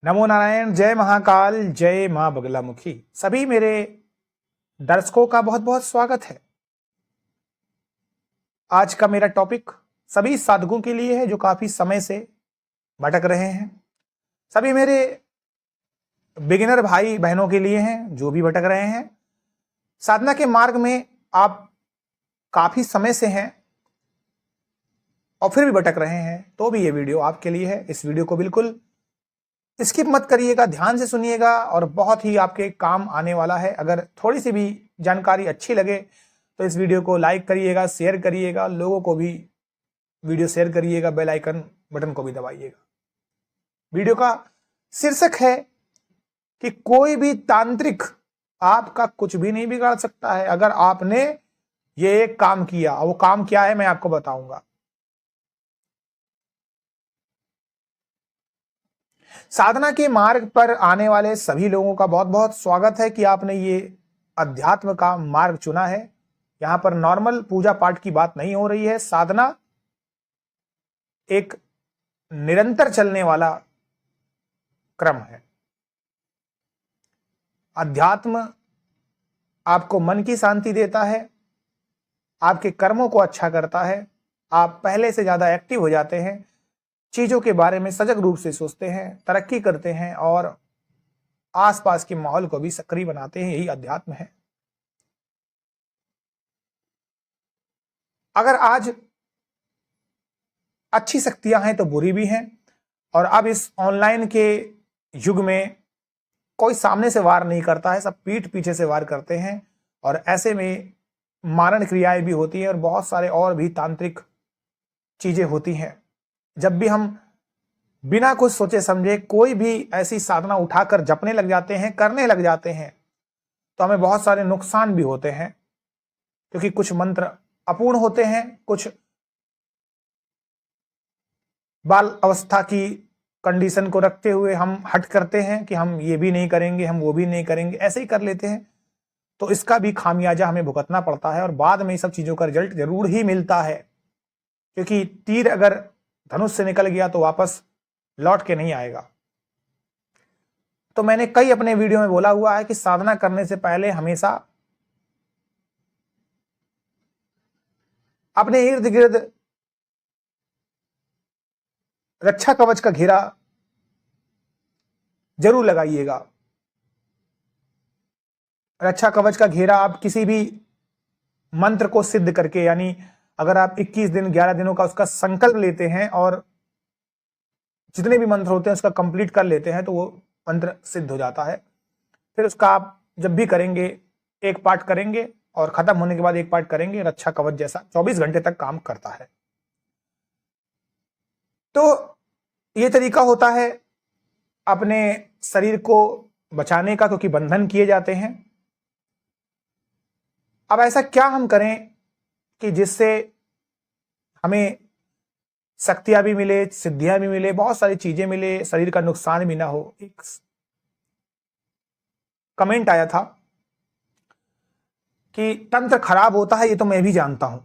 नमो नारायण, जय महाकाल, जय मां बगलामुखी। सभी मेरे दर्शकों का बहुत बहुत स्वागत है। आज का मेरा टॉपिक सभी साधकों के लिए है जो काफी समय से भटक रहे हैं। सभी मेरे बिगिनर भाई बहनों के लिए हैं जो भी भटक रहे हैं। साधना के मार्ग में आप काफी समय से हैं और फिर भी भटक रहे हैं, तो भी ये वीडियो आपके लिए है। इस वीडियो को बिल्कुल स्किप मत करिएगा, ध्यान से सुनिएगा और बहुत ही आपके काम आने वाला है। अगर थोड़ी सी भी जानकारी अच्छी लगे तो इस वीडियो को लाइक करिएगा, शेयर करिएगा, लोगों को भी वीडियो शेयर करिएगा, बेल आइकन बटन को भी दबाइएगा। वीडियो का शीर्षक है कि कोई भी तांत्रिक आपका कुछ भी नहीं बिगाड़ सकता है अगर आपने ये एक काम किया। वो काम क्या है मैं आपको बताऊंगा। साधना के मार्ग पर आने वाले सभी लोगों का बहुत बहुत स्वागत है कि आपने ये अध्यात्म का मार्ग चुना है। यहां पर नॉर्मल पूजा पाठ की बात नहीं हो रही है। साधना एक निरंतर चलने वाला क्रम है। अध्यात्म आपको मन की शांति देता है, आपके कर्मों को अच्छा करता है, आप पहले से ज्यादा एक्टिव हो जाते हैं, चीजों के बारे में सजग रूप से सोचते हैं, तरक्की करते हैं और आसपास के माहौल को भी सक्रिय बनाते हैं। यही अध्यात्म है। अगर आज अच्छी शक्तियां हैं तो बुरी भी हैं, और अब इस ऑनलाइन के युग में कोई सामने से वार नहीं करता है, सब पीठ पीछे से वार करते हैं और ऐसे में मारण क्रियाएं भी होती हैं और बहुत सारे और भी तांत्रिक चीजें होती हैं। जब भी हम बिना कुछ सोचे समझे कोई भी ऐसी साधना उठाकर जपने लग जाते हैं, करने लग जाते हैं, तो हमें बहुत सारे नुकसान भी होते हैं, क्योंकि कुछ मंत्र अपूर्ण होते हैं, कुछ बाल अवस्था की कंडीशन को रखते हुए हम हट करते हैं कि हम ये भी नहीं करेंगे, हम वो भी नहीं करेंगे, ऐसे ही कर लेते हैं। तो इसका भी खामियाजा हमें भुगतना पड़ता है और बाद में सब चीजों का रिजल्ट जरूर ही मिलता है, क्योंकि तीर अगर धनुष से निकल गया तो वापस लौट के नहीं आएगा। तो मैंने कई अपने वीडियो में बोला हुआ है कि साधना करने से पहले हमेशा अपने इर्द गिर्द रक्षा कवच का घेरा जरूर लगाइएगा। रक्षा कवच का घेरा आप किसी भी मंत्र को सिद्ध करके, यानी अगर आप 21 दिन 11 दिनों का उसका संकल्प लेते हैं और जितने भी मंत्र होते हैं उसका कंप्लीट कर लेते हैं तो वो मंत्र सिद्ध हो जाता है। फिर उसका आप जब भी करेंगे, एक पाठ करेंगे और खत्म होने के बाद एक पाठ करेंगे, रक्षा कवच जैसा 24 घंटे तक काम करता है। तो ये तरीका होता है अपने शरीर को बचाने का, क्योंकि बंधन किए जाते हैं। अब ऐसा क्या हम करें कि जिससे हमें शक्तियां भी मिले, सिद्धियां भी मिले, बहुत सारी चीजें मिले, शरीर का नुकसान भी ना हो। एक कमेंट आया था कि तंत्र खराब होता है, ये तो मैं भी जानता हूं।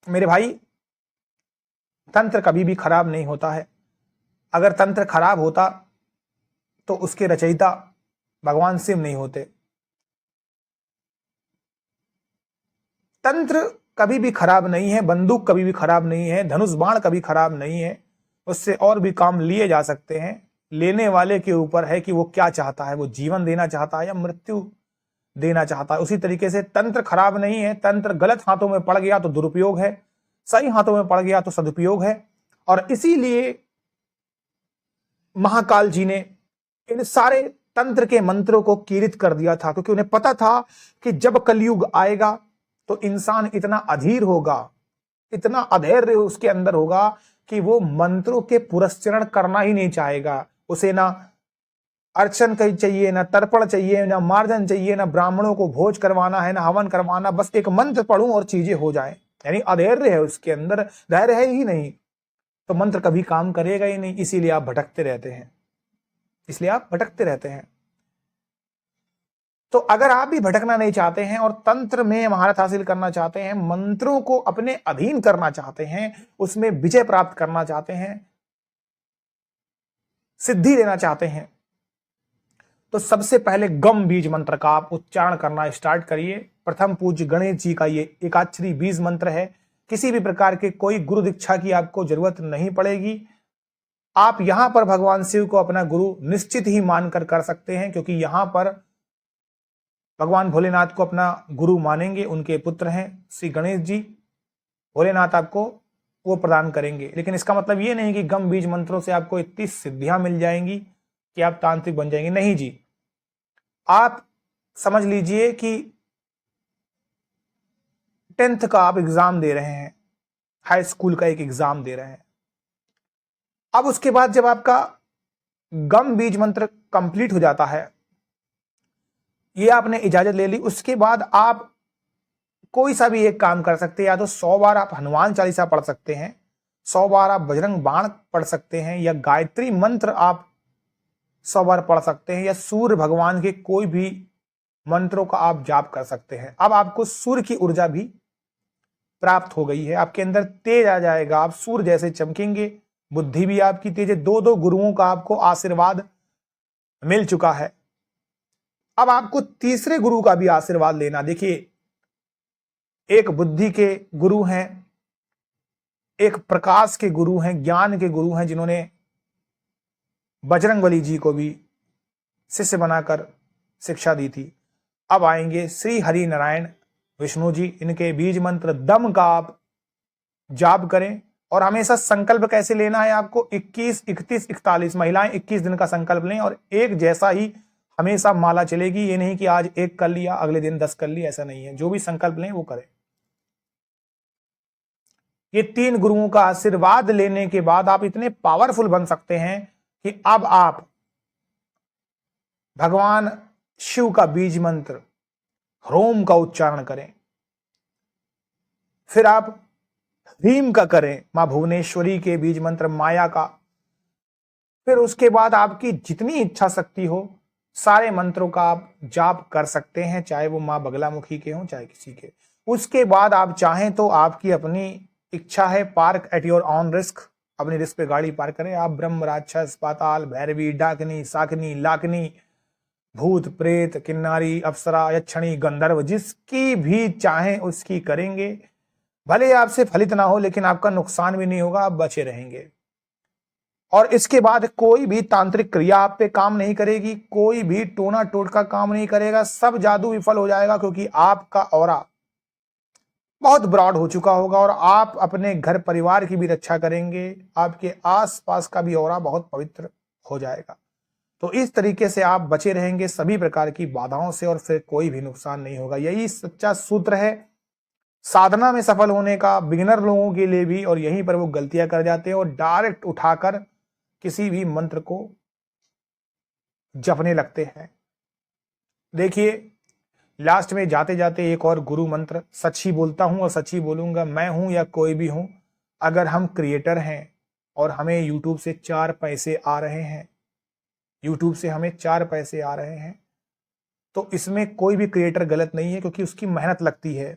मेरे भाई, तंत्र कभी भी खराब नहीं होता है। अगर तंत्र खराब होता तो उसके रचयिता भगवान शिव नहीं होते। तंत्र कभी भी खराब नहीं है, बंदूक कभी भी खराब नहीं है, धनुष बाण कभी खराब नहीं है। उससे और भी काम लिए जा सकते हैं। लेने वाले के ऊपर है कि वो क्या चाहता है, वो जीवन देना चाहता है या मृत्यु देना चाहता है। उसी तरीके से तंत्र खराब नहीं है। तंत्र गलत हाथों में पड़ गया तो दुरुपयोग है, सही हाथों में पड़ गया तो सदुपयोग है। और इसीलिए महाकाल जी ने इन सारे तंत्र के मंत्रों को कीर्त कर दिया था, क्योंकि उन्हें पता था कि जब कलयुग आएगा तो इंसान इतना अधीर होगा, इतना अधैर्य उसके अंदर होगा कि वो मंत्रों के पुरस्चरण करना ही नहीं चाहेगा। उसे ना अर्चन कहीं चाहिए, ना तर्पण चाहिए, ना मार्जन चाहिए, ना ब्राह्मणों को भोज करवाना है, ना हवन करवाना, बस एक मंत्र पढ़ूं और चीजें हो जाएं। यानी अधैर्य है उसके अंदर, धैर्य है ही नहीं, तो मंत्र कभी काम करेगा ही नहीं। इसीलिए आप भटकते रहते हैं, इसलिए आप भटकते रहते हैं। तो अगर आप भी भटकना नहीं चाहते हैं और तंत्र में महारत हासिल करना चाहते हैं, मंत्रों को अपने अधीन करना चाहते हैं, उसमें विजय प्राप्त करना चाहते हैं, सिद्धि लेना चाहते हैं तो सबसे पहले गम बीज मंत्र का आप उच्चारण करना स्टार्ट करिए। प्रथम पूज्य गणेश जी का ये एकाक्षरी बीज मंत्र है। किसी भी प्रकार के कोई गुरु दीक्षा की आपको जरूरत नहीं पड़ेगी। आप यहां पर भगवान शिव को अपना गुरु निश्चित ही मानकर कर सकते हैं, क्योंकि यहां पर भगवान भोलेनाथ को अपना गुरु मानेंगे, उनके पुत्र हैं श्री गणेश जी। भोलेनाथ आपको वो प्रदान करेंगे। लेकिन इसका मतलब ये नहीं कि गम बीज मंत्रों से आपको इतनी सिद्धियां मिल जाएंगी कि आप तांत्रिक बन जाएंगे। नहीं जी, आप समझ लीजिए कि 10th का आप एग्जाम दे रहे हैं, हाई स्कूल का एक एग्जाम दे रहे हैं। अब उसके बाद जब आपका गम बीज मंत्र कंप्लीट हो जाता है, ये आपने इजाजत ले ली, उसके बाद आप कोई सा भी एक काम कर सकते हैं। या तो 100 बार आप हनुमान चालीसा पढ़ सकते हैं, 100 बार आप बजरंग बाण पढ़ सकते हैं, या गायत्री मंत्र आप 100 बार पढ़ सकते हैं, या सूर्य भगवान के कोई भी मंत्रों का आप जाप कर सकते हैं। अब आपको सूर्य की ऊर्जा भी प्राप्त हो गई है, आपके अंदर तेज आ जाएगा, आप सूर्य जैसे चमकेंगे, बुद्धि भी आपकी तेज है। 2 गुरुओं का आपको आशीर्वाद मिल चुका है। अब आपको तीसरे गुरु का भी आशीर्वाद लेना। देखिए, एक बुद्धि के गुरु हैं, एक प्रकाश के गुरु हैं, ज्ञान के गुरु हैं, जिन्होंने बजरंगबली जी को भी शिष्य बनाकर शिक्षा दी थी। अब आएंगे श्री हरि नारायण विष्णु जी। इनके बीज मंत्र दम का आप जाप करें। और हमेशा संकल्प कैसे लेना है आपको, 21, 31, 41, महिलाएं 21 दिन का संकल्प लें और एक जैसा ही हमेशा माला चलेगी। ये नहीं कि आज 1 कर लिया, अगले दिन 10 कर लिया, ऐसा नहीं है। जो भी संकल्प लें वो करें। ये 3 गुरुओं का आशीर्वाद लेने के बाद आप इतने पावरफुल बन सकते हैं कि अब आप भगवान शिव का बीज मंत्र ह्रोम का उच्चारण करें, फिर आप ह्रीम का करें, मां भुवनेश्वरी के बीज मंत्र माया का, फिर उसके बाद आपकी जितनी इच्छा शक्ति हो सारे मंत्रों का आप जाप कर सकते हैं, चाहे वो मां बगलामुखी के हों चाहे किसी के। उसके बाद आप चाहें तो आपकी अपनी इच्छा है, park at your on risk, अपनी रिस्क पे गाड़ी पार्क करें। आप ब्रह्म, राक्षस, पाताल, भैरवी, डाकनी, साकनी, लाकनी, भूत, प्रेत, किन्नारी, अप्सरा, यक्षणी, गंधर्व, जिसकी भी चाहें उसकी करेंगे। भले आपसे फलित ना हो, लेकिन आपका नुकसान भी नहीं होगा, आप बचे रहेंगे। और इसके बाद कोई भी तांत्रिक क्रिया आप पे काम नहीं करेगी, कोई भी टोना टोटका काम नहीं करेगा, सब जादू विफल हो जाएगा, क्योंकि आपका ऑरा बहुत ब्रॉड हो चुका होगा और आप अपने घर परिवार की भी रक्षा करेंगे। आपके आसपास का भी ऑरा बहुत पवित्र हो जाएगा। तो इस तरीके से आप बचे रहेंगे सभी प्रकार की बाधाओं से और फिर कोई भी नुकसान नहीं होगा। यही सच्चा सूत्र है साधना में सफल होने का, बिगिनर लोगों के लिए भी। और यहीं पर वो गलतियां कर जाते हैं और डायरेक्ट उठाकर किसी भी मंत्र को जपने लगते हैं। देखिए, लास्ट में जाते जाते एक और गुरु मंत्र सच ही बोलता हूं और सच ही बोलूंगा। मैं हूं या कोई भी हूं, अगर हम क्रिएटर हैं और हमें यूट्यूब से 4 पैसे आ रहे हैं, यूट्यूब से हमें 4 पैसे आ रहे हैं, तो इसमें कोई भी क्रिएटर गलत नहीं है, क्योंकि उसकी मेहनत लगती है।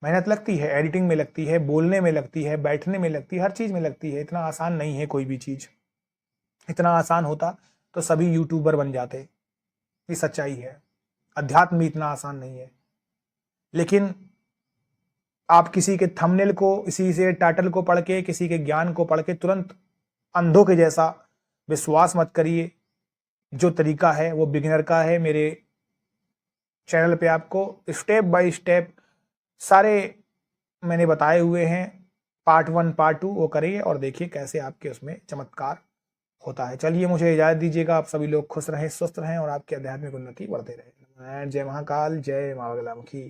मेहनत लगती है, एडिटिंग में लगती है, बोलने में लगती है, बैठने में लगती है, हर चीज में लगती है। इतना आसान नहीं है कोई भी चीज। इतना आसान होता तो सभी यूट्यूबर बन जाते। ये सच्चाई है। अध्यात्म भी इतना आसान नहीं है। लेकिन आप किसी के थंबनेल को, इसी से टाइटल को पढ़ के, किसी के ज्ञान को पढ़ के तुरंत अंधों के जैसा विश्वास मत करिए। जो तरीका है वो बिगिनर का है। मेरे चैनल पे आपको स्टेप बाय स्टेप सारे मैंने बताए हुए हैं, पार्ट 1 पार्ट 2, वो करिए और देखिए कैसे आपके उसमें चमत्कार होता है। चलिए, मुझे इजाजत दीजिएगा। आप सभी लोग खुश रहें, स्वस्थ रहें और आपकी आध्यात्मिक उन्नति बढ़ते रहे। जय महाकाल, जय मां बगलामुखी।